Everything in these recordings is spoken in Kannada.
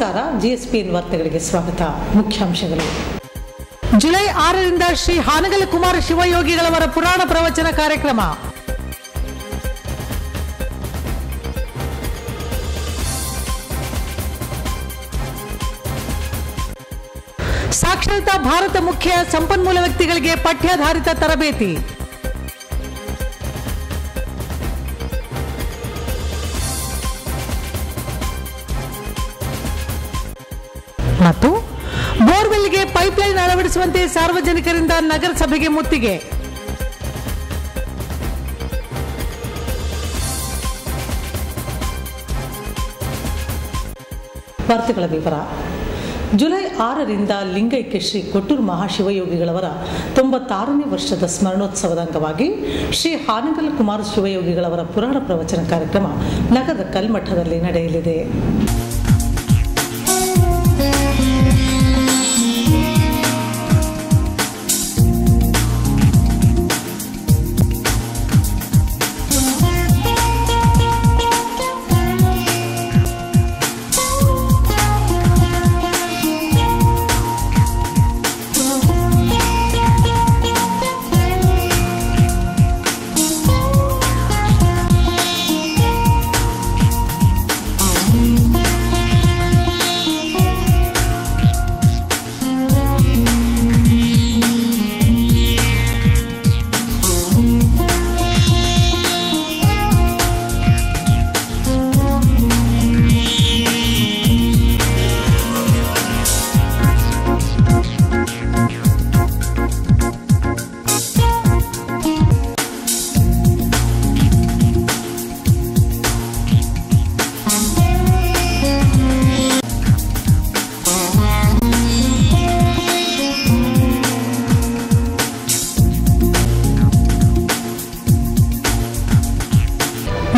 ನಮಸ್ಕಾರ. GSPN ವಾರ್ತೆಗಳಿಗೆ ಸ್ವಾಗತ. ಮುಖ್ಯಾಂಶಗಳು. ಜುಲೈ 6ರಿಂದ ಶ್ರೀ ಹಾನಗಲ್ ಕುಮಾರ ಶಿವಯೋಗಿಗಳವರ ಪುರಾಣ ಪ್ರವಚನ ಕಾರ್ಯಕ್ರಮ. ಸಾಕ್ಷರತಾ ಭಾರತ ಮುಖ್ಯ ಸಂಪನ್ಮೂಲ ವ್ಯಕ್ತಿಗಳಿಗೆ ಪಠ್ಯಾಧಾರಿತ ತರಬೇತಿ. ಮತ್ತು ಬೋರ್ವೆಲ್ಗೆ ಪೈಪ್ಲೈನ್ ಅಳವಡಿಸುವಂತೆ ಸಾರ್ವಜನಿಕರಿಂದ ನಗರಸಭೆಗೆ ಮುತ್ತಿಗೆ. ವಾರ್ತೆಗಳ ವಿವರ. ಜುಲೈ 6ರಿಂದ ಲಿಂಗೈಕ್ಯ ಶ್ರೀ ಕೊಟ್ಟೂರು ಮಹಾಶಿವಯೋಗಿಗಳವರ 96ನೇ ವರ್ಷದ ಸ್ಮರಣೋತ್ಸವದ ಅಂಗವಾಗಿ ಶ್ರೀ ಹಾನಗಲ್ ಕುಮಾರ ಶಿವಯೋಗಿಗಳವರ ಪುರಾಣ ಪ್ರವಚನ ಕಾರ್ಯಕ್ರಮ ನಗರದ ಕಲ್ಮಠದಲ್ಲಿ ನಡೆಯಲಿದೆ.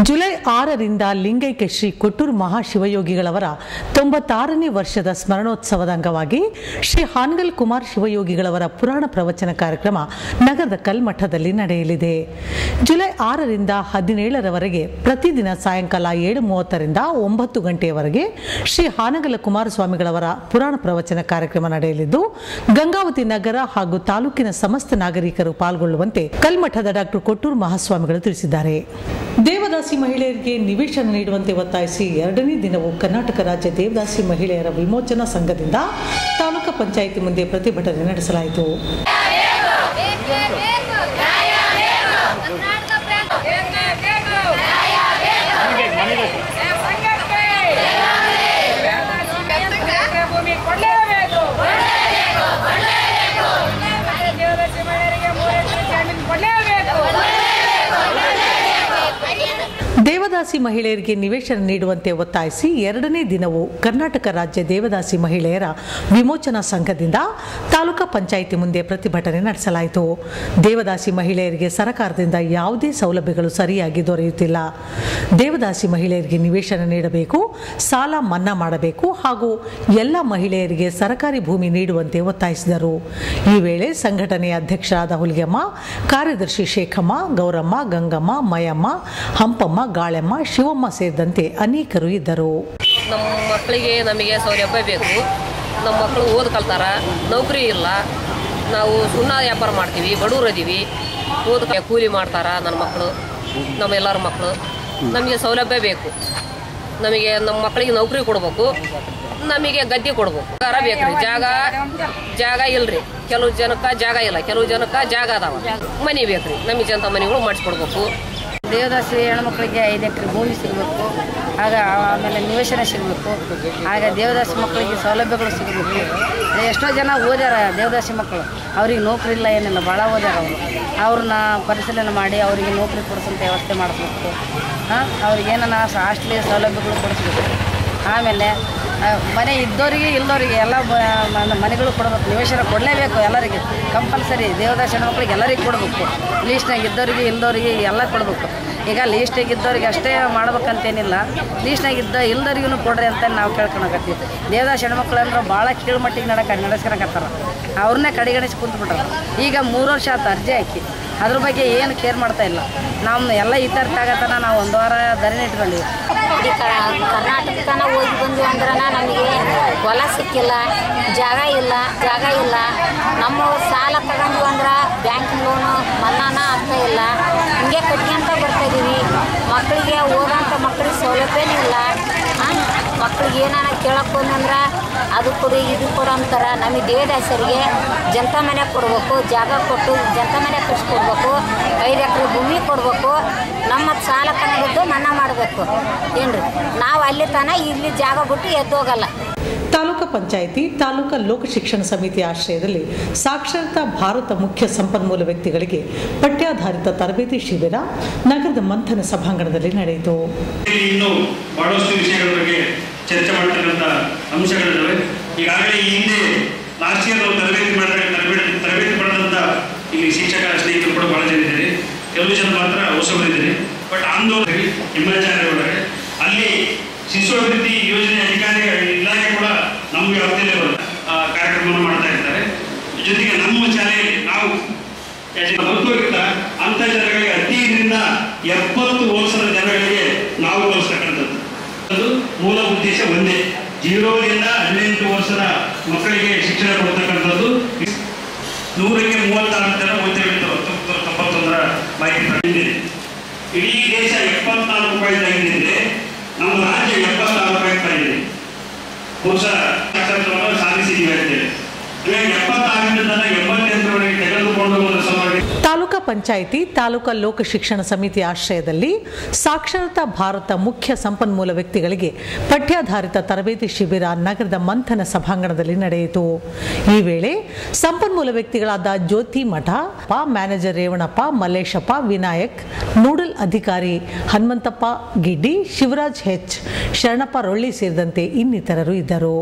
ಜುಲೈ 6ರಿಂದ ಲಿಂಗೈಕ್ಯ ಶ್ರೀ ಕೊಟ್ಟೂರು ಮಹಾಶಿವಯೋಗಿಗಳವರ 96ನೇ ವರ್ಷದ ಸ್ಮರಣೋತ್ಸವದ ಅಂಗವಾಗಿ ಶ್ರೀ ಹಾನಗಲ್ ಕುಮಾರ್ ಶಿವಯೋಗಿಗಳವರ ಪುರಾಣ ಪ್ರವಚನ ಕಾರ್ಯಕ್ರಮ ನಗರದ ಕಲ್ಮಠದಲ್ಲಿ ನಡೆಯಲಿದೆ. ಜುಲೈ 6ರಿಂದ 17ರವರೆಗೆ ಪ್ರತಿದಿನ ಸಾಯಂಕಾಲ 7:30ರಿಂದ 9 ಗಂಟೆಯವರೆಗೆ ಶ್ರೀ ಹಾನಗಲ್ ಕುಮಾರಸ್ವಾಮಿಗಳವರ ಪುರಾಣ ಪ್ರವಚನ ಕಾರ್ಯಕ್ರಮ ನಡೆಯಲಿದ್ದು, ಗಂಗಾವತಿ ನಗರ ಹಾಗೂ ತಾಲೂಕಿನ ಸಮಸ್ತ ನಾಗರಿಕರು ಪಾಲ್ಗೊಳ್ಳುವಂತೆ ಕಲ್ಮಠದ ಡಾಕ್ಟರ್ ಕೊಟ್ಟೂರು ಮಹಾಸ್ವಾಮಿಗಳು ತಿಳಿಸಿದ್ದಾರೆ. ದೇವದಾಸಿ ಮಹಿಳೆಯರಿಗೆ ನಿವೇಶನ ನೀಡುವಂತೆ ಒತ್ತಾಯಿಸಿ 2ನೇ ದಿನವೂ ಕರ್ನಾಟಕ ರಾಜ್ಯ ದೇವದಾಸಿ ಮಹಿಳೆಯರ ವಿಮೋಚನಾ ಸಂಘದಿಂದ ತಾಲೂಕು ಪಂಚಾಯಿತಿ ಮುಂದೆ ಪ್ರತಿಭಟನೆ ನಡೆಸಲಾಯಿತು. ದೇವದಾಸಿ ಮಹಿಳೆಯರಿಗೆ ನಿವೇಶನ ನೀಡುವಂತೆ ಒತ್ತಾಯಿಸಿ 2ನೇ ದಿನವೂ ಕರ್ನಾಟಕ ರಾಜ್ಯ ದೇವದಾಸಿ ಮಹಿಳೆಯರ ವಿಮೋಚನಾ ಸಂಘದಿಂದ ತಾಲೂಕಾ ಪಂಚಾಯಿತಿ ಮುಂದೆ ಪ್ರತಿಭಟನೆ ನಡೆಸಲಾಯಿತು. ದೇವದಾಸಿ ಮಹಿಳೆಯರಿಗೆ ಸರ್ಕಾರದಿಂದ ಯಾವುದೇ ಸೌಲಭ್ಯಗಳು ಸರಿಯಾಗಿ ದೊರೆಯುತ್ತಿಲ್ಲ. ದೇವದಾಸಿ ಮಹಿಳೆಯರಿಗೆ ನಿವೇಶನ ನೀಡಬೇಕು, ಸಾಲ ಮನ್ನಾ ಮಾಡಬೇಕು ಹಾಗೂ ಎಲ್ಲ ಮಹಿಳೆಯರಿಗೆ ಸರ್ಕಾರಿ ಭೂಮಿ ನೀಡುವಂತೆ ಒತ್ತಾಯಿಸಿದರು. ಈ ವೇಳೆ ಸಂಘಟನೆಯ ಅಧ್ಯಕ್ಷರಾದ ಹುಲಿಗೆಮ್ಮ, ಕಾರ್ಯದರ್ಶಿ ಶೇಖಮ್ಮ, ಗೌರಮ್ಮ, ಗಂಗಮ್ಮ, ಮಯಮ್ಮ, ಹಂಪಮ್ಮ, ಗಾಳೆಮ್ಮ, ಶಿವಮ್ಮ ಸೇರಿದಂತೆ ಅನೇಕರು ಇದ್ದರು. ನಮ್ಮ ಮಕ್ಕಳಿಗೆ ನಮಗೆ ಸೌಲಭ್ಯ ಬೇಕು. ನಮ್ಮ ಮಕ್ಕಳು ಓದ್ ಕಲ್ತಾರ, ನೌಕರಿ ಇಲ್ಲ. ನಾವು ಸುಣ್ಣ ವ್ಯಾಪಾರ ಮಾಡ್ತೀವಿ, ಬಡವ್ರು ಇದೀವಿ, ಕೂಲಿ ಮಾಡ್ತಾರ ನನ್ನ ಮಕ್ಕಳು, ನಮ್ಮೆಲ್ಲರ ಮಕ್ಕಳು. ನಮಗೆ ಸೌಲಭ್ಯ ಬೇಕು. ನಮಗೆ ನಮ್ಮ ಮಕ್ಕಳಿಗೆ ನೌಕರಿ ಕೊಡ್ಬೇಕು, ನಮಗೆ ಗದ್ದೆ ಕೊಡ್ಬೇಕು. ಬೇಕ್ರಿ, ಜಾಗ ಇಲ್ರಿ. ಕೆಲವು ಜನಕ್ಕೆ ಜಾಗ ಇಲ್ಲ, ಕೆಲವು ಜನಕ್ಕೆ ಜಾಗ ಅದಾವ. ಮನೆ ಬೇಕ್ರಿ, ನಮಗೆ ಜನತ ಮನೆಗಳು ಮಾಡಿಸ್ಕೊಡ್ಬೇಕು. ದೇವದಾಸಿ ಹೆಣ್ಮಕ್ಳಿಗೆ 5 ಎಕರೆ ಭೂಮಿ ಸಿಗಬೇಕು. ಆಮೇಲೆ ನಿವೇಶನ ಸಿಗಬೇಕು. ಆಗ ದೇವದಾಸಿ ಮಕ್ಕಳಿಗೆ ಸೌಲಭ್ಯಗಳು ಸಿಗಬೇಕು. ಎಷ್ಟೋ ಜನ ಓದ್ಯಾರ ದೇವದಾಸಿ ಮಕ್ಕಳು, ಅವ್ರಿಗೆ ನೌಕರಿ ಇಲ್ಲ, ಏನಿಲ್ಲ, ಭಾಳ ಓದ್ಯಾರ. ಅವ್ರನ್ನ ಪರಿಶೀಲನೆ ಮಾಡಿ ಅವರಿಗೆ ನೌಕರಿ ಕೊಡಿಸೋಂಥ ವ್ಯವಸ್ಥೆ ಮಾಡಿಸ್ಬೇಕು. ಅವ್ರಿಗೇನ ಹಾಸ್ಟೆಲ್ ಸೌಲಭ್ಯಗಳು ಕೊಡಿಸ್ಬೇಕು. ಆಮೇಲೆ ಮನೆ ಇದ್ದವರಿಗೆ ಇಲ್ಲದವರಿಗೆ ಎಲ್ಲ ಮನೆಗಳು ಕೊಡಬೇಕು. ನಿವೇಶನ ಕೊಡಲೇಬೇಕು ಎಲ್ಲರಿಗೆ, ಕಂಪಲ್ಸರಿ. ದೇವದಾಸಿ ಹೆಣ್ಮಕ್ಳಿಗೆ ಎಲ್ಲರಿಗೆ ಕೊಡಬೇಕು. ಲೀಸ್ಟ್ನಾಗ ಇದ್ದವರಿಗೆ ಇಲ್ಲದವ್ರಿಗೆ ಎಲ್ಲ ಕೊಡಬೇಕು. ಈಗ ಲೀಸ್ಟಾಗಿ ಇದ್ದವ್ರಿಗೆ ಅಷ್ಟೇ ಮಾಡ್ಬೇಕಂತೇನಿಲ್ಲ, ಲೀಸ್ಟ್ನಾಗ ಇಲ್ದವ್ರಿಗೂ ಕೊಡ್ರಿ ಅಂತ ನಾವು ಕೇಳ್ಕೊಳಕತ್ತೀವಿ. ದೇವದಾಸಿ ಹೆಣ್ಮಕ್ಳು ಅಂದ್ರೆ ಭಾಳ ಕೀಳ್ಮಟ್ಟಿಗೆ ನಡೆಸ್ಕೊಳಕತ್ತಾರ. ಅವ್ರನ್ನೇ ಕಡೆಗಣಿಸಿ ಕುಂತ್ಬಿಟ್ರ. ಈಗ 3 ವರ್ಷ ಆಯ್ತು ಅರ್ಜಿ ಹಾಕಿ, ಅದ್ರ ಬಗ್ಗೆ ಏನು ಕೇರ್ ಮಾಡ್ತಾ ಇಲ್ಲ. ನಮ್ಮ ಎಲ್ಲ ಇತ್ಯರ್ಥ ಆಗತ್ತನ ನಾವು 1 ವಾರ ಧರಣಿ ಇಟ್ಕೊಂಡಿವಿ. ಇಡೀ ಕರ್ನಾಟಕನ ಹೋಗಿ ಬಂದ್ವಿ ಅಂದ್ರೆ ನಮಗೆ ಹೊಲ ಸಿಕ್ಕಿಲ್ಲ, ಜಾಗ ಇಲ್ಲ. ನಮ್ಮ ಸಾಲ ತಗೊಂಡ್ವಿ ಅಂದ್ರೆ ಬ್ಯಾಂಕ್ ಲೋನು ಮನ್ನಾನ ಆಗ್ತಾ ಇಲ್ಲ. ಹಿಂಗೆ ಕಟ್ಕೊಂತ ಬರ್ತಾಯಿದ್ದೀವಿ. ಮಕ್ಕಳಿಗೆ ಓದೋಂಥ ಮಕ್ಕಳಿಗೆ ಸೌಲಭ್ಯನೇ ಇಲ್ಲ. ಮಕ್ಕಳಿಗೆ ಏನಾರ ಕೇಳಕ್ಕೆ ಬಂದಂದ್ರೆ ಅದು ಕೊಡು ಇದು ಕೊಡು ಅಂತಾರೆ. ನಮಗೆ ದೇವದಾಸರಿಗೆ ಜನತಾ ಮನೆ ಕೊಡಬೇಕು, ಜಾಗ ಕೊಟ್ಟು ಜನತಾ ಮನೆ ಕಟ್ಸ್ಕೊಡ್ಬೇಕು, 5 ಎಕರೆ ಭೂಮಿ ಕೊಡಬೇಕು, ನಮ್ಮ ಸಾಲ ತಗೊಂಡಿದ್ದು ಮನ್ನಾ ಮಾಡಬೇಕು ಏನ್ರಿ. ನಾವು ಅಲ್ಲಿ ತನಕ ಇಲ್ಲಿ ಜಾಗ ಬಿಟ್ಟು ಎದ್ದೋಗಲ್ಲ. ತಾಲೂಕು ಪಂಚಾಯಿತಿ ತಾಲೂಕು ಲೋಕ ಶಿಕ್ಷಣ ಸಮಿತಿ ಆಶ್ರಯದಲ್ಲಿ ಸಾಕ್ಷರತಾ ಭಾರತ ಮುಖ್ಯ ಸಂಪನ್ಮೂಲ ವ್ಯಕ್ತಿಗಳಿಗೆ ಪಠ್ಯಾಧಾರಿತ ತರಬೇತಿ ಶಿಬಿರ ನಗರದ ಮಂಥನ ಸಭಾಂಗಣದಲ್ಲಿ ನಡೆಯಿತು. ಇನ್ನು ಬಹಳಷ್ಟು ವಿಷಯಗಳ ಬಗ್ಗೆ ಚರ್ಚೆ ಮಾಡ್ತಕ್ಕಂಥ ಅಂಶಗಳಿದ್ದಾವೆ. ಈಗಾಗಲೇ ಈ ಹಿಂದೆ ಲಾಸ್ಟ್ ಇಯರ್ ನಾವು ತರಬೇತಿ ಪಡೆದಂಥ ಇಲ್ಲಿ ಶಿಕ್ಷಕ ಸ್ನೇಹಿತರು ಕೂಡ ಬಹಳ ಜನ ಇದ್ದಾರೆ. ಕೆಲವು ಜನ ಮಾತ್ರ ಹೊಸಬರಿದ್ದಾರೆ. ಬಟ್ ಆಂದೋಲನ ಹಿಮಾಚಾರ್ಯ ಒಳಗೆ ಅಲ್ಲಿ ಶಿಶು ಅಭಿವೃದ್ಧಿ ಯೋಜನೆ ಅಧಿಕಾರಿಗಳ ಇಲಾಖೆ ಕೂಡ ನಮ್ಮ ವ್ಯಾಪ್ತಿಯಲ್ಲೇ ಕಾರ್ಯಕ್ರಮವನ್ನು ಮಾಡ್ತಾ ಇರ್ತಾರೆ. ಜೊತೆಗೆ ನಮ್ಮ ಶಾಲೆಯಲ್ಲಿ ನಾವು ಅಂತ ಜನಗಳಿಗೆ 15ರಿಂದ 70 ವರ್ಷದ ಜನಗಳಿಗೆ ನಾವು ಕಲಿಸ್ತಕ್ಕಂಥದ್ದು. ಅದು ಮೂಲ ಉದ್ದೇಶ ಒಂದೇ, 0ರಿಂದ 18 ವರ್ಷದ ಮಕ್ಕಳಿಗೆ ಶಿಕ್ಷಣ ಕೊಡ್ತಕ್ಕಂಥದ್ದು. 100ಕ್ಕೆ 36 ಜನ ಓದ್ತಿರ್ತಾರೆ. 1991ರ ಮಾಹಿತಿ ಪ್ರಕಾರ ಇಡೀ ದೇಶ 74 ರೂಪಾಯಿ ತಗೊಂಡಿದೆ, ನಮ್ಮ ರಾಜ್ಯ 76 ರೂಪಾಯಿ ತಗೊಂಡಿದೆ. ಬಹುಶಃ ಸಾಕ್ಷರತೆಯನ್ನು ಸಾಧಿಸಿದ್ದೀವಿ ಅಂತೇಳಿ 76ರಿಂದ 88ರವರೆಗೆ ತೆಗೆದುಕೊಂಡು ತಾಲೂಕು ಪಂಚಾಯಿತಿ ತಾಲೂಕು ಲೋಕ ಶಿಕ್ಷಣ ಸಮಿತಿ ಆಶ್ರಯದಲ್ಲಿ ಸಾಕ್ಷರತಾ ಭಾರತ ಮುಖ್ಯ ಸಂಪನ್ಮೂಲ ವ್ಯಕ್ತಿಗಳಿಗೆ ಪಠ್ಯಾಧಾರಿತ ತರಬೇತಿ ಶಿಬಿರ ನಗರದ ಮಂಥನ ಸಭಾಂಗಣದಲ್ಲಿ ನಡೆಯಿತು. ಈ ವೇಳೆ ಸಂಪನ್ಮೂಲ ವ್ಯಕ್ತಿಗಳಾದ ಜ್ಯೋತಿ ಮಠ, ಮ್ಯಾನೇಜರ್ ರೇವಣಪ್ಪ, ಮಲ್ಲೇಶಪ್ಪ, ವಿನಾಯಕ್, ನೋಡಲ್ ಅಧಿಕಾರಿ ಹನುಮಂತಪ್ಪ ಗಿಡ್ಡಿ, ಶಿವರಾಜ್ ಹೆಚ್, ಶರಣಪ್ಪ ರೊಳ್ಳಿ ಸೇರಿದಂತೆ ಇನ್ನಿತರರು ಇದ್ದರು.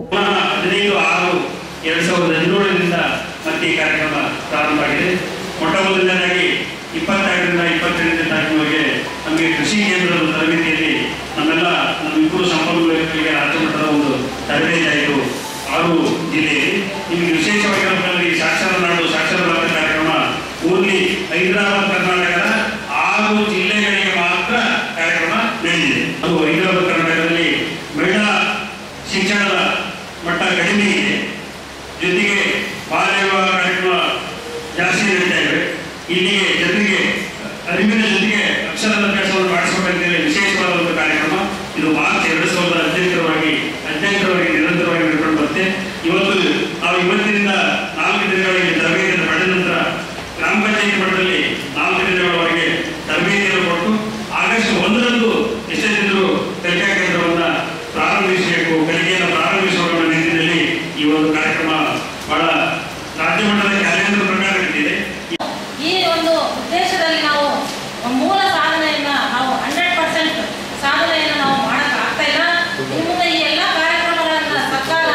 2017ರಿಂದ ಮತ್ತೆ ಈ ಕಾರ್ಯಕ್ರಮ ಪ್ರಾರಂಭ ಆಗಿದೆ. ಮೊಟ್ಟ ಮೊದಲನೇದಾಗಿ 22ರಿಂದ 22ನೇ ತಾರೀಕಿನವರೆಗೆ ನಮಗೆ ಕೃಷಿ ಕೇಂದ್ರದ ತರಬೇತಿಯಲ್ಲಿ ನಮ್ಮಿಬ್ಬರು ಸಂಪನ್ಮೂಲ ವ್ಯಕ್ತಿಗಳಿಗೆ ರಾಜ್ಯ ಮಟ್ಟದ ಒಂದು ತರಬೇತಿ ಆಯಿತು 6 ಜಿಲ್ಲೆಯಲ್ಲಿ. ನಿಮಗೆ ವಿಶೇಷವಾಗಿ ಈ ಸಾಕ್ಷರ ನಾಡು ಸಾಕ್ಷರ ಭಾರತ ಕಾರ್ಯಕ್ರಮ ಓನ್ಲಿ ಹೈದರಾಬಾದ್ ಕರ್ನಾಟಕದ 6 ಜಿಲ್ಲೆಗಳಿಗೆ ಮಾತ್ರ ಕಾರ್ಯಕ್ರಮ ನಡೆದಿದೆ. ಅದು ಹೈದರಾಬಾದ್ ಕರ್ನಾಟಕದಲ್ಲಿ ಮಹಿಳಾ ಶಿಕ್ಷಣದ ಮಟ್ಟ ಕಡಿಮೆ ಇದೆ, ಜೊತೆಗೆ ಬಾಲ್ಯ ವಿವಾಹ ಕಾರ್ಯಕ್ರಮ ಜಾಸ್ತಿ ನಡೀತಾ ಇವೆ. ಇಲ್ಲಿಗೆ ಜನರಿಗೆ ಅರಿವಿನ ಜೊತೆಗೆ ಅಕ್ಷರದ ಅಭ್ಯಾಸವನ್ನು ಮಾಡಿಸಬೇಕಂತೇಳಿ ವಿಶೇಷವಾದ ಒಂದು ಕಾರ್ಯಕ್ರಮ. ಇದು ಮಾರ್ಚ್ 2018ರವರೆಗೆ ನಿರಂತರವಾಗಿ ನಡ್ಕೊಂಡು ಬರುತ್ತೆ. ಇವತ್ತಿನಿಂದ 4 ದಿನಗಳಿಗೆ ತರಬೇತಿಯನ್ನು ಪಡೆದ ನಂತರ ಗ್ರಾಮ ಪಂಚಾಯತಿ ಮಟ್ಟದಲ್ಲಿ 4 ದಿನಗಳವರೆಗೆ ತರಬೇತಿಯನ್ನು ಕೊಟ್ಟು ಆಗಸ್ಟ್ 1ರಂದು ಎಷ್ಟೇ ಜನರು ಕಲಿಕಾ ಕೇಂದ್ರವನ್ನು ಪ್ರಾರಂಭಿಸಬೇಕು, ಕಲಿಕೆಯನ್ನು ಪ್ರಾರಂಭಿಸುವ ನಿಟ್ಟಿನಲ್ಲಿ ಈ ಒಂದು ಕಾರ್ಯಕ್ರಮ ಬಹಳ ರಾಜ್ಯ ಮಟ್ಟದ ಕ್ಯಾಲೆಂಡರ್ ಪ್ರಕಾರ ನಡೆದಿದೆ. ಈ ಒಂದು ಉದ್ದೇಶದಲ್ಲಿ ನಾವು ಮೂಲ ಸಾಧನೆಯನ್ನು ನಾವು 100% ಸಾಧನೆಯನ್ನು ನಾವು ಮಾಡಕ್ಕೆ ಆಗ್ತಾ ಇಲ್ಲ. ಇನ್ನು ಈ ಎಲ್ಲ ಕಾರ್ಯಕ್ರಮಗಳನ್ನು ಸರ್ಕಾರ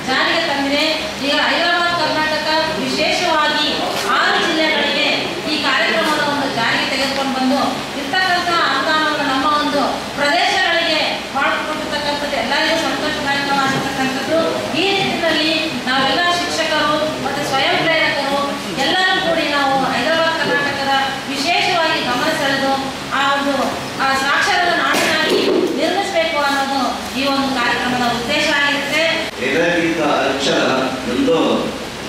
ಜಾರಿಗೆ ತಂದಿದೆ. ಈಗ ಹೈದರಾಬಾದ್ ಕರ್ನಾಟಕ ವಿಶೇಷವಾಗಿ 6 ಜಿಲ್ಲೆಗಳಿಗೆ ಈ ಕಾರ್ಯಕ್ರಮದ ಒಂದು ಜಾರಿಗೆ ತೆಗೆದುಕೊಂಡು ಬಂದು ಇರ್ತಕ್ಕಂಥ ಅನುದಾನವನ್ನು ನಮ್ಮ ಒಂದು ಪ್ರದೇಶಗಳಿಗೆ ಮಾಡಿಕೊಟ್ಟಿರ್ತಕ್ಕಂಥದ್ದು ಎಲ್ಲರಿಗೂ ಸಂತೋಷದಾಯಕವಾಗಿರ್ತಕ್ಕಂಥದ್ದು. ಈ ನಿಟ್ಟಿನಲ್ಲಿ ನಾವೆಲ್ಲ ಶಿಕ್ಷಕರು ಮತ್ತು ಸ್ವಯಂ ಪ್ರೇರಕರು ಎಲ್ಲರೂ ಕೂಡಿ ನಾವು ಹೈದರಾಬಾದ್ ಕರ್ನಾಟಕದ ವಿಶೇಷವಾಗಿ ಗಮನ ಸೆಳೆದು ಆ ಒಂದು ಸಾಕ್ಷರರ ನಾಡಿನಾಗಿ ನಿರ್ಮಿಸಬೇಕು ಅನ್ನೋದು ಈ ಒಂದು ಕಾರ್ಯಕ್ರಮದ ಉದ್ದೇಶ ಆಗಿರುತ್ತೆ. ಇದಕ್ಕಿಂತ ಅಕ್ಷರ ಒಂದು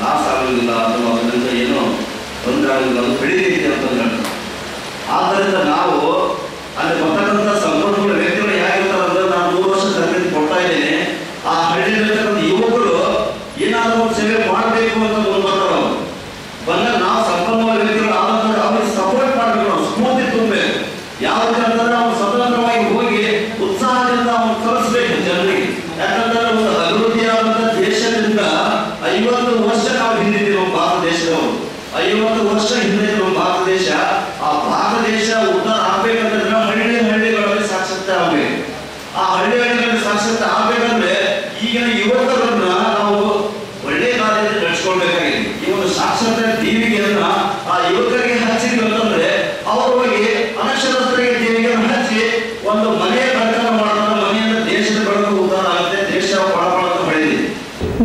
ಲಾಸ್ ಆಗೋದಿಲ್ಲ ಅಥವಾ ಅದರಿಂದ ಏನೋ ತೊಂದರೆ ಆಗೋದಿಲ್ಲ, ಅದು ಬೆಳೀತೈತಿ ಅಂತ. ಆದ್ದರಿಂದ ನಾವು ಅಲ್ಲಿ ಬರ್ತಕ್ಕಂಥ ಸಂಪನ್ಮೂಲ ವ್ಯಕ್ತಿಗಳು ಯಾಕಿರ್ತಾರೆ ಅಂದ್ರೆ ನಾನು 3 ವರ್ಷ ತರಬೇತಿ ಕೊಡ್ತಾ ಇದ್ದೇನೆ. ಆ ಹಳ್ಳಿಯಲ್ಲಿರ್ತಕ್ಕಂಥ ಯುವಕರು ಏನಾದರೂ ಒಂದು ಸೇವೆ ಮಾಡಬೇಕು ಅಂತ ಮುಂದುವರ್ತಾರೆ. ಅವರು ಬಂದಾಗ ನಾವು ಸಂಪನ್ಮೂಲ ವ್ಯಕ್ತಿಗಳು ಆದಂತ ಅವ್ರಿಗೆ ಸಪೋರ್ಟ್ ಮಾಡಬೇಕು, ನಾವು ಸ್ಫೂರ್ತಿ ತುಂಬಬೇಕು. ಯಾವ್ದು ಅಂತಂದ್ರೆ ಅವ್ರು ಸ್ವತಂತ್ರವಾಗಿ ಹೋಗಿ ಉತ್ಸಾಹದಿಂದ ಅವ್ನು ಕಲಿಸ್ಬೇಕು ಜನರಿಗೆ. ಯಾಕಂದ್ರೆ ಒಂದು ಅಭಿವೃದ್ಧಿಯಾದಂಥ ದೇಶದಿಂದ 50 ವರ್ಷ ನಾವು ಹಿಂದಿದ್ದೀವಿ. ನಮ್ಮ ಭಾರತ ದೇಶದವರು 50 ವರ್ಷ ಹಿಂದೆ ನಮ್ಮ ಭಾರತ ದೇಶ. ಆ ಭಾರತ ದೇಶ ಉದ್ಧಾರ ಆಗ್ಬೇಕಂತಂದ್ರೆ ಹಳ್ಳಿಗಳಲ್ಲಿ ಸಾಕ್ಷರತೆ ಆಗ್ಬೇಕು. ಆ ಹಳ್ಳಿಗಳಲ್ಲಿ ಸಾಕ್ಷರತೆ ಆಗ್ಬೇಕಂದ್ರೆ ಈಗಿನ ಯುವಕರನ್ನ ನಾವು ಒಳ್ಳೆ ಕಾರ್ಯದಲ್ಲಿ ನಡೆಸ್ಕೊಳ್ಬೇಕಾಗಿದೆ. ಈ ಒಂದು ಸಾಕ್ಷರತೆ ದೀವಿಗೆಯನ್ನ ಆ ಯುವಕರಿಗೆ ಹಚ್ಚಿದ್ವಿ ಅಂತಂದ್ರೆ ಅವರು ಹೋಗಿ ಅನಕ್ಷರಸ್ಥರಿಗೆ ದೀವಿಗೆಯನ್ನು ಹಚ್ಚಿ ಒಂದು ಮನೆಯ ಬೆಳಕನ್ನು ಮಾಡಿದ್ರೆ ಮನೆಯಿಂದ ದೇಶದ ಬೆಳಕು ಉದ್ಧಾರ ಆಗುತ್ತೆ, ದೇಶ ಬಹಳ ಬೆಳೆದಿದೆ.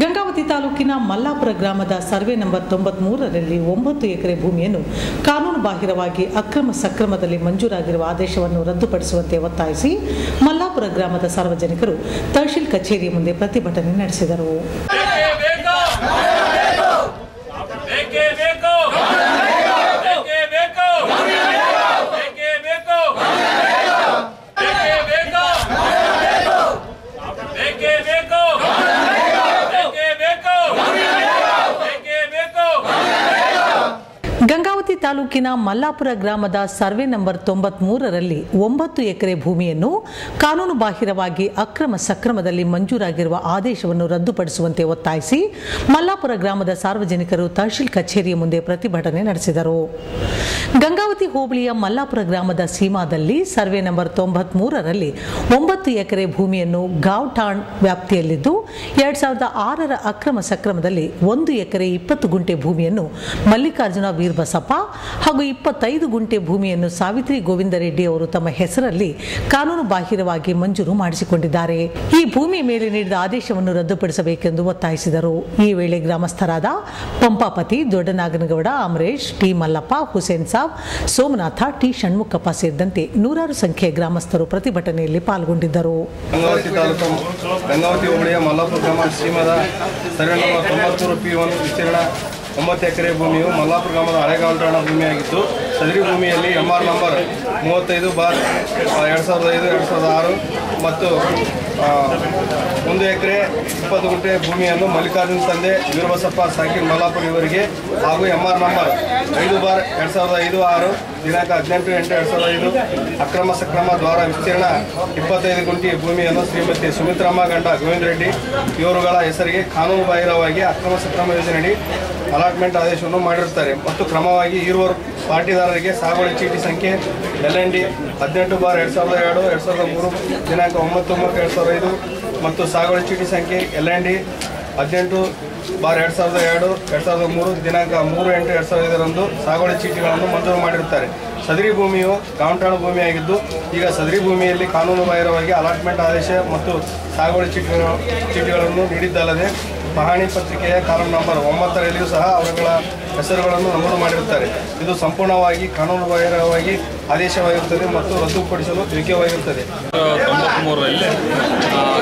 ಗಂಗಾವತಿ ತಾಲೂಕಿನ ಮಲ್ಲಾಪುರ ಗ್ರಾಮದ ಸರ್ವೆ ನಂಬರ್ 93ರಲ್ಲಿ 9 ಎಕರೆ ಭೂಮಿಯನ್ನು ಕಾನೂನು ಬಾಹಿರವಾಗಿ ಅಕ್ರಮ ಸಕ್ರಮದಲ್ಲಿ ಮಂಜೂರಾಗಿರುವ ಆದೇಶವನ್ನು ರದ್ದುಪಡಿಸುವಂತೆ ಒತ್ತಾಯಿಸಿ ಮಲ್ಲಾಪುರ ಗ್ರಾಮದ ಸಾರ್ವಜನಿಕರು ತಹಶೀಲ್ ಕಚೇರಿ ಮುಂದೆ ಪ್ರತಿಭಟನೆ ನಡೆಸಿದರು. ಗಂಗಾವತಿ ತಾಲೂಕಿನ ಮಲ್ಲಾಪುರ ಗ್ರಾಮದ ಸರ್ವೆ ನಂಬರ್ 93ರಲ್ಲಿ 9 ಎಕರೆ ಭೂಮಿಯನ್ನು ಕಾನೂನು ಬಾಹಿರವಾಗಿ ಅಕ್ರಮ ಸಕ್ರಮದಲ್ಲಿ ಮಂಜೂರಾಗಿರುವ ಆದೇಶವನ್ನು ರದ್ದುಪಡಿಸುವಂತೆ ಒತ್ತಾಯಿಸಿ ಮಲ್ಲಾಪುರ ಗ್ರಾಮದ ಸಾರ್ವಜನಿಕರು ತಹಶೀಲ್ ಕಚೇರಿಯ ಮುಂದೆ ಪ್ರತಿಭಟನೆ ನಡೆಸಿದರು. ಗಂಗಾವತಿ ಹೋಬಳಿಯ ಮಲ್ಲಾಪುರ ಗ್ರಾಮದ ಸೀಮಾದಲ್ಲಿ ಸರ್ವೆ ನಂಬರ್ 93ರಲ್ಲಿ 9 ಎಕರೆ ಭೂಮಿಯನ್ನು ಗಾಂವ್ ಠಾಣ್ ವ್ಯಾಪ್ತಿಯಲ್ಲಿದ್ದು 2006ರ ಅಕ್ರಮ ಸಕ್ರಮದಲ್ಲಿ 1 ಎಕರೆ 20 ಗುಂಟೆ ಭೂಮಿಯನ್ನು ಮಲ್ಲಿಕಾರ್ಜುನ ವೀರಬಸಪ್ಪ ಹಾಗೂ 25 ಗುಂಟೆ ಭೂಮಿಯನ್ನು ಸಾವಿತ್ರಿ ಗೋವಿಂದ ರೆಡ್ಡಿ ಅವರು ತಮ್ಮ ಹೆಸರಲ್ಲಿ ಕಾನೂನು ಬಾಹಿರವಾಗಿ ಮಂಜೂರು ಮಾಡಿಸಿಕೊಂಡಿದ್ದಾರೆ. ಈ ಭೂಮಿ ಮೇಲೆ ನೀಡಿದ ಆದೇಶವನ್ನು ರದ್ದುಪಡಿಸಬೇಕೆಂದು ಒತ್ತಾಯಿಸಿದರು. ಈ ವೇಳೆ ಗ್ರಾಮಸ್ಥರಾದ ಪಂಪಾಪತಿ, ದೊಡ್ಡನಾಗನಗೌಡ, ಅಮರೇಶ್, ಟಿ ಮಲ್ಲಪ್ಪ, ಹುಸೇನ್ ಸಾಬ್, ಸೋಮನಾಥ, ಟಿ ಷಣ್ಮುಖಪ್ಪ ಸೇರಿದಂತೆ ನೂರಾರು ಸಂಖ್ಯೆಯ ಗ್ರಾಮಸ್ಥರು ಪ್ರತಿಭಟನೆಯಲ್ಲಿ ಪಾಲ್ಗೊಂಡಿದ್ದರು. ಗಂಗಾವತಿ ಹೋಬಳಿಯ ಮಲ್ಲಾಪುರ ಗ್ರಾಮ ಸೀಮಾದ ಸರ್ವೆ ನಂಬರ್ 93 P1 ವಿಸ್ತೀರ್ಣ 9 ಎಕರೆ ಭೂಮಿಯು ಮಲ್ಲಾಪುರ ಗ್ರಾಮದ ಹಳೆ ಗಾಂವ್ ಭೂಮಿಯಾಗಿದ್ದು, ಸದರಿ ಭೂಮಿಯಲ್ಲಿ MR ನಂಬರ್ 35/2005-2006 ಮತ್ತು 1 ಎಕರೆ 20 ಗುಂಟೆ ಭೂಮಿಯನ್ನು ಮಲ್ಲಿಕಾರ್ಜುನ ತಂದೆ ವೀರಬಸಪ್ಪ ಸಾಕಿನ್ ಮಲ್ಲಾಪುರ ಇವರಿಗೆ ಹಾಗೂ MR ನಂಬರ್ 5/2005-6 ದಿನಾಂಕ 18/8/2005 ಅಕ್ರಮ ಸಕ್ರಮ ದ್ವಾರ ವಿಸ್ತೀರ್ಣ 25 ಗುಂಟೆ ಭೂಮಿಯನ್ನು ಶ್ರೀಮತಿ ಸುಮಿತ್ರಮ್ಮ ಗಂಡ ಗೋವಿಂದ ರೆಡ್ಡಿ ಇವರುಗಳ ಹೆಸರಿಗೆ ಕಾನೂನು ಬಾಹಿರವಾಗಿ ಅಕ್ರಮ ಸಕ್ರಮ ಯೋಜನೆಯಡಿ ಅಲಾಟ್ಮೆಂಟ್ ಆದೇಶವನ್ನು ಮಾಡಿರುತ್ತಾರೆ ಮತ್ತು ಕ್ರಮವಾಗಿ ಇರುವರು ಪಾಟಿದಾರರಿಗೆ ಸಾಗುವಳಿ ಚೀಟಿ ಸಂಖ್ಯೆ LND 18/2002-2003 ದಿನಾಂಕ 9/9/2005 ಮತ್ತು ಸಾಗುವಳಿ ಚೀಟಿ ಸಂಖ್ಯೆ LND 18/2002-2003 ದಿನಾಂಕ 3/8/2005 ಸಾಗುವಳಿ ಚೀಟಿಗಳನ್ನು ಮಂಜೂರು ಮಾಡಿರುತ್ತಾರೆ. ಸದರಿ ಭೂಮಿಯು ಗಾಂವ್ ಠಾಣ್ ಭೂಮಿಯಾಗಿದ್ದು, ಈಗ ಸದರಿ ಭೂಮಿಯಲ್ಲಿ ಕಾನೂನು ಬಾಹಿರವಾಗಿ ಅಲಾಟ್ಮೆಂಟ್ ಆದೇಶ ಮತ್ತು ಸಾಗುವಳಿ ಚೀಟಿಗಳನ್ನು ನೀಡಿದ್ದಲ್ಲದೆ ಪಹಣಿ ಪತ್ರಿಕೆಯ ಕಾಲಂ ನಂಬರ್ 9ರಲ್ಲಿಯೂ ಸಹ ಅವರುಗಳ ಹೆಸರುಗಳನ್ನು ನಮೂದು ಮಾಡಿರುತ್ತಾರೆ. ಇದು ಸಂಪೂರ್ಣವಾಗಿ ಕಾನೂನು ಬಾಹಿರವಾಗಿ ಆದೇಶವಾಗಿರುತ್ತದೆ ಮತ್ತು ರದ್ದುಪಡಿಸಲು ಯೋಗ್ಯವಾಗಿರುತ್ತದೆ. 93ರಲ್ಲಿ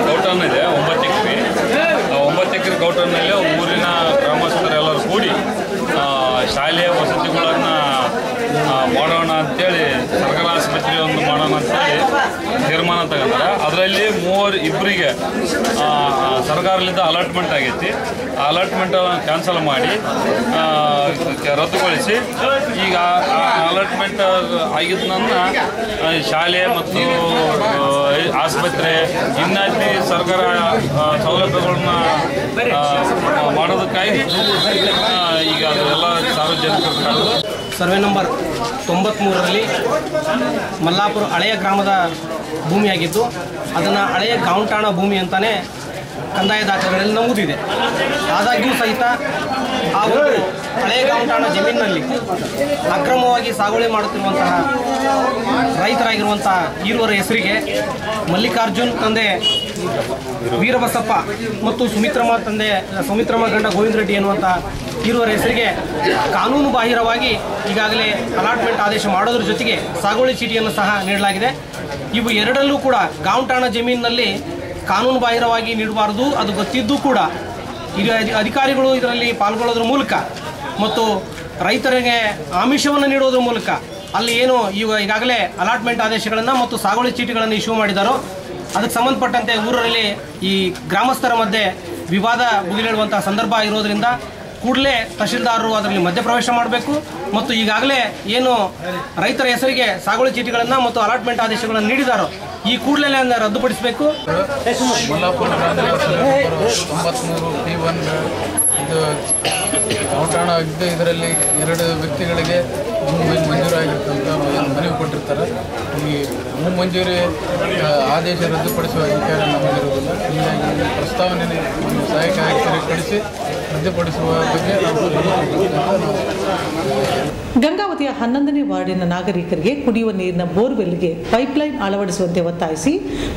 ಗೌಟನ್ ಇದೆ 9 ಎಕರೆ. 9 ಎಕರೆ ಗೌಟನ್ನಲ್ಲಿ ಊರಿನ ಗ್ರಾಮಸ್ಥರೆಲ್ಲರೂ ಕೂಡಿ ಶಾಲೆಯ ವಸತಿಗಳನ್ನು ಮಾಡೋಣ ಅಂತೇಳಿ ಸರ್ಕಾರ ಆಸ್ಪತ್ರೆ ಒಂದು ಮಾಡೋಣ ಅಂತೇಳಿ ತೀರ್ಮಾನ ತಗೊಂಡ್ರೆ ಅದರಲ್ಲಿ ಇಬ್ಬರಿಗೆ ಸರ್ಕಾರದಿಂದ ಅಲಾಟ್ಮೆಂಟ್ ಆಗೈತಿ. ಆ ಅಲಾಟ್ಮೆಂಟ್ ಕ್ಯಾನ್ಸಲ್ ಮಾಡಿ ರದ್ದುಗೊಳಿಸಿ ಈಗ ಅಲಾಟ್ಮೆಂಟ್ ಆಗಿದ್ದನ್ನ ಶಾಲೆ ಮತ್ತು ಆಸ್ಪತ್ರೆ ಇನ್ನಾತಿ ಸರ್ಕಾರ ಸೌಲಭ್ಯಗಳನ್ನ ಮಾಡೋದಕ್ಕಾಗಿ ಈಗ ಅದೆಲ್ಲ ಸಾರ್ವಜನಿಕರು ಸರ್ವೆ ನಂಬರ್ 93ರಲ್ಲಿ ಮಲ್ಲಾಪುರ ಹಳೆಯ ಗ್ರಾಮದ ಭೂಮಿಯಾಗಿದ್ದು, ಅದನ್ನು ಹಳೆಯ ಗಾಂವ್ ಠಾಣ್ ಭೂಮಿ ಅಂತಲೇ ಕಂದಾಯ ದಾಖಲೆಗಳಲ್ಲಿ ನಮೂದಿದೆ. ಆದಾಗ್ಯೂ ಸಹಿತ ಆ ಒಂದು ಹಳೆಯ ಗಾಂವ್ ಠಾಣ್ ಜಮೀನಿನಲ್ಲಿ ಅಕ್ರಮವಾಗಿ ಸಾಗುವಳಿ ಮಾಡುತ್ತಿರುವಂತಹ ರೈತರಾಗಿರುವಂತಹ ಈರುವರ ಹೆಸರಿಗೆ ಮಲ್ಲಿಕಾರ್ಜುನ್ ತಂದೆ ವೀರಬಸಪ್ಪ ಮತ್ತು ಸುಮಿತ್ರಮ್ಮ ಗಂಡ ಗೋವಿಂದ ರೆಡ್ಡಿ ಎನ್ನುವಂತಹ ಈರುವರ ಹೆಸರಿಗೆ ಕಾನೂನು ಬಾಹಿರವಾಗಿ ಈಗಾಗಲೇ ಅಲಾಟ್ಮೆಂಟ್ ಆದೇಶ ಮಾಡೋದ್ರ ಜೊತೆಗೆ ಸಾಗುವಳಿ ಚೀಟಿಯನ್ನು ಸಹ ನೀಡಲಾಗಿದೆ. ಇವು ಎರಡರಲ್ಲೂ ಕೂಡ ಗಾಂವ್ ಠಾಣ್ ಜಮೀನಿನಲ್ಲಿ ಕಾನೂನು ಬಾಹಿರವಾಗಿ ನೀಡಬಾರದು, ಅದು ಗೊತ್ತಿದ್ದೂ ಕೂಡ ಈಗ ಅಧಿಕಾರಿಗಳು ಇದರಲ್ಲಿ ಪಾಲ್ಗೊಳ್ಳೋದ್ರ ಮೂಲಕ ಮತ್ತು ರೈತರಿಗೆ ಆಮಿಷವನ್ನು ನೀಡೋದ್ರ ಮೂಲಕ ಅಲ್ಲಿ ಏನು ಈಗಾಗಲೇ ಅಲಾಟ್ಮೆಂಟ್ ಆದೇಶಗಳನ್ನು ಮತ್ತು ಸಾಗುವಳಿ ಚೀಟಿಗಳನ್ನು ಇಶ್ಯೂ ಮಾಡಿದಾರೋ ಅದಕ್ಕೆ ಸಂಬಂಧಪಟ್ಟಂತೆ ಊರಲ್ಲಿ ಈ ಗ್ರಾಮಸ್ಥರ ಮಧ್ಯೆ ವಿವಾದ ಭುಗಿಲೇಳುವಂತಹ ಸಂದರ್ಭ ಇರೋದ್ರಿಂದ ಕೂಡಲೇ ತಹಶೀಲ್ದಾರರು ಅದರಲ್ಲಿ ಮಧ್ಯಪ್ರವೇಶ ಮಾಡಬೇಕು ಮತ್ತು ಈಗಾಗಲೇ ಏನು ರೈತರ ಹೆಸರಿಗೆ ಸಾಗುವಳಿ ಚೀಟಿಗಳನ್ನು ಮತ್ತು ಅಲಾಟ್ಮೆಂಟ್ ಆದೇಶಗಳನ್ನು ನೀಡಿದಾರೋ ಈ ಕೂಡಲೇ ರದ್ದುಪಡಿಸಬೇಕು. ಮಲ್ಲಾಪುರ 93 P1 ಇದು ಗಾಂವ್ ಠಾಣ್ ಆಗಿದ್ದು, ಇದರಲ್ಲಿ 2 ವ್ಯಕ್ತಿಗಳಿಗೆ ಭೂಮಿ ಮಂಜೂರಾಗಿರ್ತಂತ ಮನವಿ ಕೊಟ್ಟಿರ್ತಾರೆ. ಈ ಭೂ ಮಂಜೂರಿ ಆದೇಶ ರದ್ದುಪಡಿಸುವ ಅಧಿಕಾರ ನಮಗಿರುವುದಿಲ್ಲ. ಹೀಗಾಗಿ ಪ್ರಸ್ತಾವನೆ ಸಹಾಯಕ ಆಯುಕ್ತರಿಗೆ ಕಳಿಸಿ ರದ್ದುಪಡಿಸುವ ಬಗ್ಗೆ ಗಂಗಾವತಿಯ 11ನೇ ವಾರ್ಡಿನ ನಾಗರಿಕರಿಗೆ ಕುಡಿಯುವ ನೀರಿನ ಬೋರ್ವೆಲ್ಗೆ ಪೈಪ್ಲೈನ್ ಅಳವಡಿಸುವಂತೆ ಒತ್ತಾಯಿಸಿ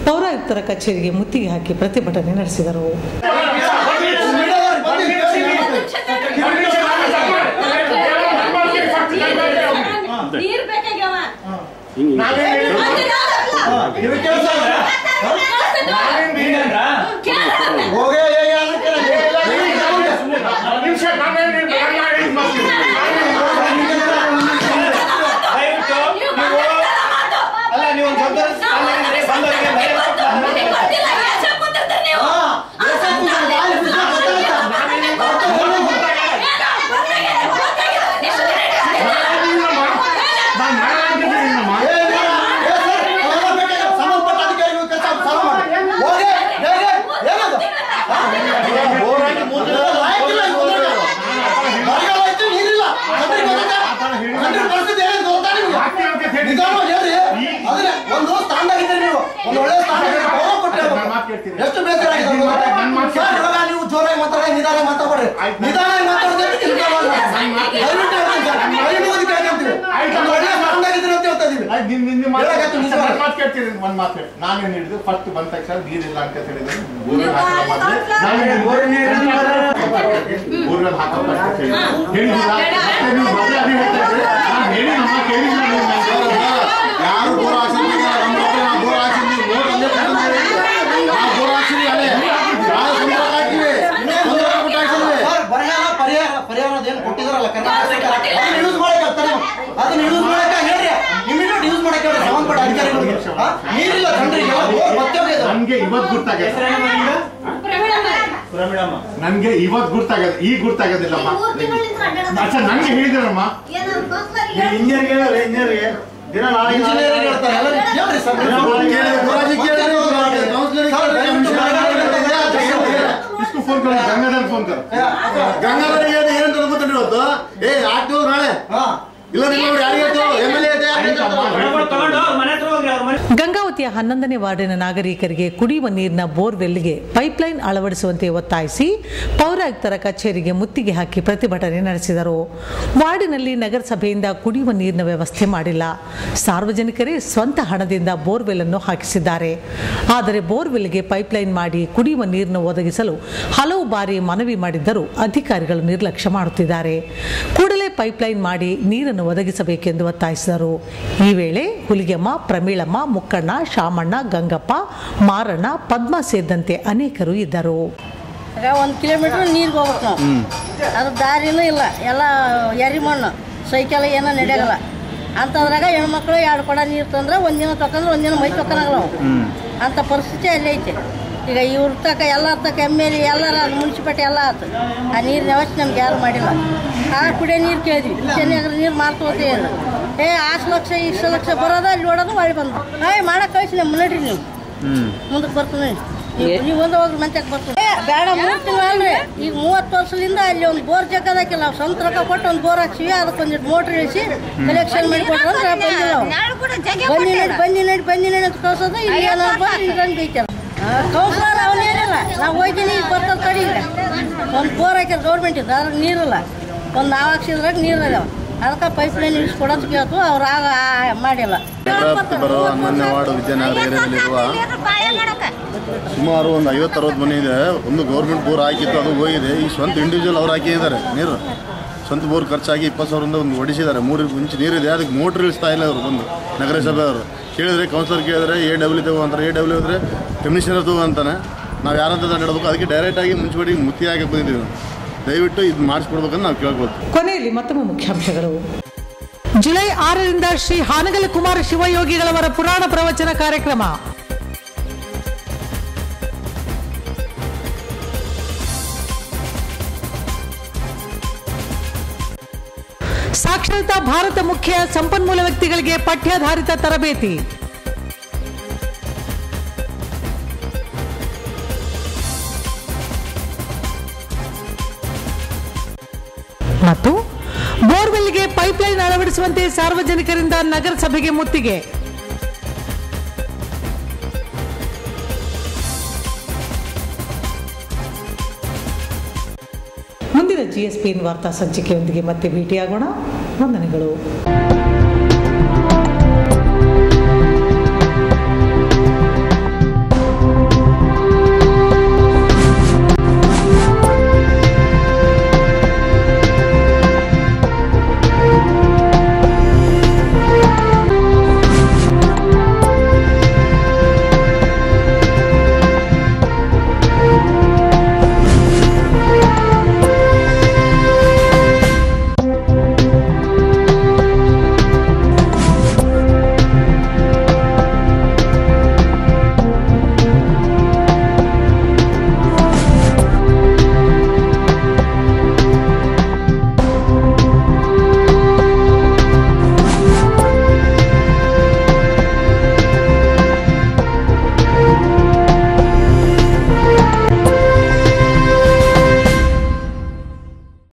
ಪೌರಾಯುಕ್ತರ ಕಚೇರಿಗೆ ಮುತ್ತಿಗೆ ಹಾಕಿ ಪ್ರತಿಭಟನೆ ನಡೆಸಿದರು. ನೀರ್ ಬೇಕಾಗ್ಯಾವ ಎಷ್ಟು ಬೇಸರ ನೀವು ಜೋರಾಗಿ ಮಾತಾಡಿ ನಿಧಾನ ಮಾತಾಡ್ರಿ ನಿಧಾನ ನಾನೇನ್ ಹೇಳಿದ್ರು ಫಸ್ಟ್ ಬಂದ ತಕ್ಷಣ ನೀರಿಲ್ಲ ಅಂತ ಹೇಳಿದ್ರು ಬೋರ್ವೆಲ್ ಹಾಕೋಲ್ಲ ಯಾರು ಬೋರ್ ಹಾಕ್ಸಿದ್ರೆ ಬೋರ್ ಹಾಕ್ಸಿದ್ವಿ ಬೋರ್ ಹಾಕ್ಸಿದ್ವಿ ಅಲ್ಲೇ ಪರಿಹಾರ ಏನು ಕೊಟ್ಟಿದಾರಲ್ಲ ಯೂಸ್ ಮಾಡಕ್ಕೆ ಅದನ್ನ ಯೂಸ್ ಮಾಡಕ್ಕೆ ಹೇಳ್ರಿ ಇಮಿಡಿಯೇಟ್ ಯೂಸ್ ಮಾಡಕ್ಕೆ ಸಂಬಂಧಪಟ್ಟ ಅಧಿಕಾರಿಗಳಿಗೆ ನೀರಿಲ್ಲ ಜನರಿಗೆ ನನ್ಗೆ ಇವತ್ತು ಗೊತ್ತಾಗಿದೆ ನನ್ಗೆ ಇವತ್ತು ಗೊತ್ತಾಗದ ಈಗ ಗೊತ್ತಾಗೋದಿಲ್ಲಮ್ಮ ಅಚ್ಚಾ ನಂಗೆ ಹೇಳಿದ್ರಮ್ಮ ಇಂಜಿನಿಯರ್ಗೆ ಹೇಳಿದ್ರೆ ಇಂಜಿನಿಯರ್ಗೆ ದಿನ ನಾಳೆ इसको फोन करो गंगाधर फोन कर गंगाधर ಏನಂತ ಗೊತ್ತಿಲ್ಲ ಇವತ್ತು ಆಗ್ತೀವಿ ನಾಳೆ ಇಲ್ಲ ನೀವು ಯಾರಿಗೆ ಎಮ್ಎಲ್ಎ ಗಂಗಾವತಿಯ 11ನೇ ವಾರ್ಡಿನ ನಾಗರಿಕರಿಗೆ ಕುಡಿಯುವ ನೀರಿನ ಬೋರ್ವೆಲ್ಗೆ ಪೈಪ್ಲೈನ್ ಅಳವಡಿಸುವಂತೆ ಒತ್ತಾಯಿಸಿ ಪೌರಾಯುಕ್ತರ ಕಚೇರಿಗೆ ಮುತ್ತಿಗೆ ಹಾಕಿ ಪ್ರತಿಭಟನೆ ನಡೆಸಿದರು. ವಾರ್ಡಿನಲ್ಲಿ ನಗರಸಭೆಯಿಂದ ಕುಡಿಯುವ ನೀರಿನ ವ್ಯವಸ್ಥೆ ಮಾಡಿಲ್ಲ. ಸಾರ್ವಜನಿಕರೇ ಸ್ವಂತ ಹಣದಿಂದ ಬೋರ್ವೆಲ್ ಅನ್ನು ಹಾಕಿಸಿದ್ದಾರೆ. ಆದರೆ ಬೋರ್ವೆಲ್ಗೆ ಪೈಪ್ಲೈನ್ ಮಾಡಿ ಕುಡಿಯುವ ನೀರನ್ನು ಒದಗಿಸಲು ಹಲವು ಬಾರಿ ಮನವಿ ಮಾಡಿದ್ದರೂ ಅಧಿಕಾರಿಗಳು ನಿರ್ಲಕ್ಷ್ಯ ಮಾಡುತ್ತಿದ್ದಾರೆ. ಕೂಡಲೇ ಪೈಪ್ಲೈನ್ ಮಾಡಿ ನೀರನ್ನು ಒದಗಿಸಬೇಕೆಂದು ಒತ್ತಾಯಿಸಿದರು. ಈ ವೇಳೆ ಹುಲಿಗೆಮ್ಮ, ಪ್ರಮೀಳಮ್ಮ, ಮುಕ್ಕಣ್ಣ, ಶಾಮಣ್ಣ, ಗಂಗಪ್ಪ, ಮಾರಣ್ಣ, ಪದ್ಮ ಸೇರಿದಂತೆ ಅನೇಕರು ಇದ್ದರು. 1 ಕಿಲೋಮೀಟರ್ ನೀರಿಗೆ ಹೋಗ್ಬೇಕು ನಾವು. ಅದು ದಾರಿನೂ ಇಲ್ಲ, ಎಲ್ಲ ಎರಿ ಮಣ್ಣು, ಸೈಕಲ್ ಏನೋ ನಡೆಯಲ್ಲ ಅಂತದ್ರಾಗ ಹೆಣ್ಮಕ್ಳು 2 ಕೊಡ ನೀರು ತಂದ್ರೆ ಒಂದಿನ ತಕೊಂಡ್ರೆ ಒಂದಿನ ಮೈ ತಕೊನಾಗಲ್ಲ ಅಂತ ಪರಿಸ್ಥಿತಿ ಅಲ್ಲಿ ಐತೆ. ಈಗ ಇವ್ರ ತಕ ಎಲ್ಲ ತಕ ಎಮ್ಮೆಲಿ ಎಲ್ಲರ ಮುನ್ಸಿಪಾಲ್ಟಿ ಎಲ್ಲ ಆಯ್ತು. ಆ ನೀರಿನ ವ್ಯವಸ್ಥೆ ನಮ್ಗೆ ಯಾರು ಮಾಡಿಲ್ಲ. ಕುಡಿಯೋ ನೀರು ಕೇಳಿದ್ವಿ, ಚೆನ್ನಾಗಿ ನೀರು ಮಾರ್ತೋತೆ ಇಲ್ಲ. 6 ಲಕ್ಷ 20 ಲಕ್ಷ ಬರೋದು ಅಲ್ಲಿ ನೋಡೋದು ಒಳ್ಳೆ ಬಂದು ಮಾಡಕ್ಕೆ ಕಳಿಸಿ ನಮ್ಮ ನಡ್ರಿ ನೀವು ಮುಂದಕ್ಕೆ ಬರ್ತೀನಿ ನೀವು ಒಂದು ಹೋಗ್ರಿ ಮಂಚಕ್ಕೆ ಬರ್ತೀನಿ ಬೇಡ 3 ತಿಂಗಳು ಅಲ್ರಿ. ಈಗ 30 ವರ್ಷದಿಂದ ಅಲ್ಲಿ ಒಂದು ಬೋರ್ ಜಗ್ಗದಾಕಿಲ್ಲ. ನಾವು ಸ್ವಂತ ರೊಕ್ಕ ಕೊಟ್ಟು ಒಂದು ಬೋರ್ ಹಾಕ್ಸಿವಿ, ಅದಕ್ಕೊಂದಿಟ್ಟು ಮೋಟ್ರ್ ಇಳಿಸಿ ಕಲೆಕ್ಷನ್ ಮಾಡಿ ಕೊಟ್ಟರು ಅಂದ್ರೆ ಬಂದಿ ನಡಿ ಅಂತ ಕಳ್ಸೋದು. ಇಲ್ಲಿ ಏನಪ್ಪ ಇದ್ರಂಗೆ ಐತಲ್ಲ ಕೌನ್ಸಿಲರ್ ಅವನೇನಿಲ್ಲ. ನಾವು ಹೋಗ್ತೀನಿ ಈಗ ಬರ್ತದೆ ಕಡಿ. ಈಗ ಒಂದು ಬೋರ್ ಹಾಕ್ಯಾರ ಗೌರ್ಮೆಂಟ್ ಇದ್ದು, ಅದ್ರಾಗ ನೀರಿಲ್ಲ. ಒಂದು ನಾವು ಹಾಕ್ಸಿದ್ರಾಗ ನೀರು ಅದಾವ. ಅದಕ್ಕೆ ಪೈಪ್ ಲೈನ್ ಇಳಿಸ್ಕೊಡೋದು ಕೇಳ್ತು, ಅವ್ರು ಆಗ ಮಾಡಿಲ್ಲ. ಬರೋ 11ನೇ ವಾರ್ಡ್ ವಿಜಯನಗರ ಏರಿಯಾದಲ್ಲಿರುವ ಸುಮಾರು ಒಂದು 50-60 ಮನೆ ಇದೆ. ಒಂದು ಗೌರ್ಮೆಂಟ್ ಬೋರ್ ಹಾಕಿತ್ತು, ಅದು ಹೋಗಿದೆ. ಈ ಸ್ವಂತ ಇಂಡಿವಿಜುವಲ್ ಅವ್ರು ಹಾಕಿದ್ದಾರೆ ನೀರು. ಸ್ವಂತ ಬೋರ್ ಖರ್ಚಾಗಿ 20,000ರಿಂದ ಒಂದು ಹೊಡಿಸಿದ್ದಾರೆ. 3 ಇಂಚ್ ನೀರಿದೆ, ಅದಕ್ಕೆ ಮೋಟ್ರ್ ಇಳಿಸ್ತಾ ಇಲ್ಲ ಅವರು. ಬಂದು ನಗರಸಭೆ ಅವರು ಕೇಳಿದ್ರೆ ಕೌನ್ಸಿಲರ್ ಕೇಳಿದ್ರೆ AW ತಗೋ ಅಂತಾರೆ. AW ಅಂದರೆ ಕಮಿಷನರ್ ತಗೋ ಅಂತಾನೆ. ನಾವು ಯಾರಂತ ತಗೊಂಡಿಡ್ಬೇಕು, ಅದಕ್ಕೆ ಡೈರೆಕ್ಟಾಗಿ ಮುಂಚೆಬಡಿ ಮುತ್ತಿ ಹಾಕಿ ಬಂದಿದ್ದೀವಿ. ದಯವಿಟ್ಟು ಇದು ಮಾಡಿಸ್ಕೊಡ್ಬೇಕಂತ ನಾವು ಕೇಳ್ಬೋದು. ಕೊನೆಯಲ್ಲಿ ಮತ್ತೊಮ್ಮೆ ಮುಖ್ಯಾಂಶಗಳು. ಜುಲೈ 6ರಿಂದ ಶ್ರೀ ಹಾನಗಲ್ ಕುಮಾರ ಶಿವಯೋಗಿಗಳವರ ಪುರಾಣ ಪ್ರವಚನ ಕಾರ್ಯಕ್ರಮ. ಸಾಕ್ಷರತಾ ಭಾರತ ಮುಖ್ಯ ಸಂಪನ್ಮೂಲ ವ್ಯಕ್ತಿಗಳಿಗೆ ಪಠ್ಯಾಧಾರಿತ ತರಬೇತಿ. ಮತ್ತು ಬೋರ್ವೆಲ್ಗೆ ಪೈಪ್ಲೈನ್ ಅಳವಡಿಸುವಂತೆ ಸಾರ್ವಜನಿಕರಿಂದ ನಗರಸಭೆಗೆ ಮುತ್ತಿಗೆ. ಮುಂದಿನ GSPN ವಾರ್ತಾ ಸಂಚಿಕೆಯೊಂದಿಗೆ ಮತ್ತೆ ಭೇಟಿಯಾಗೋಣ. ವಂದನೆಗಳು.